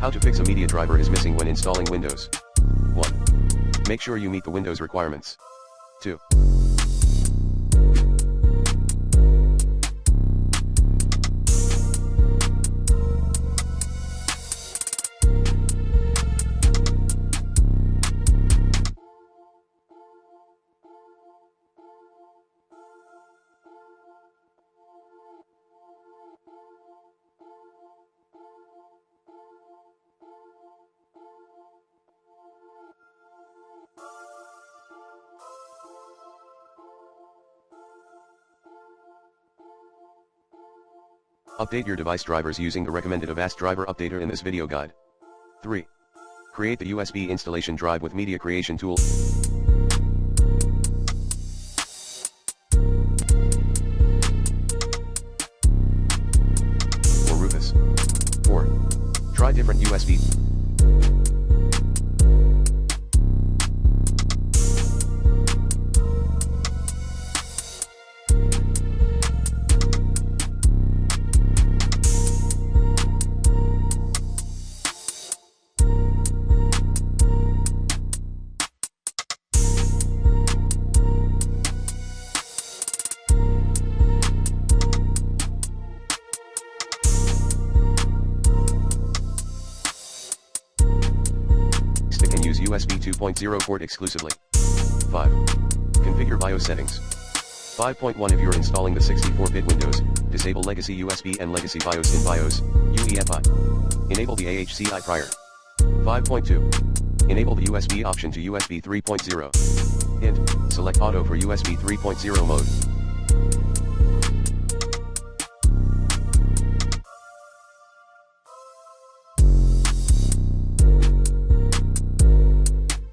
How to fix a media driver is missing when installing Windows. 1. Make sure you meet the Windows requirements. 2. Update your device drivers using the recommended Avast driver updater in this video guide. 3. Create the USB installation drive with media creation tool. Or Rufus. 4. Try different USB. Use USB 2.0 port exclusively. 5. Configure BIOS settings. 5.1 If you're installing the 64-bit Windows, disable legacy USB and legacy BIOS in BIOS, UEFI. Enable the AHCI prior. 5.2. Enable the USB option to USB 3.0. Hint, select Auto for USB 3.0 mode.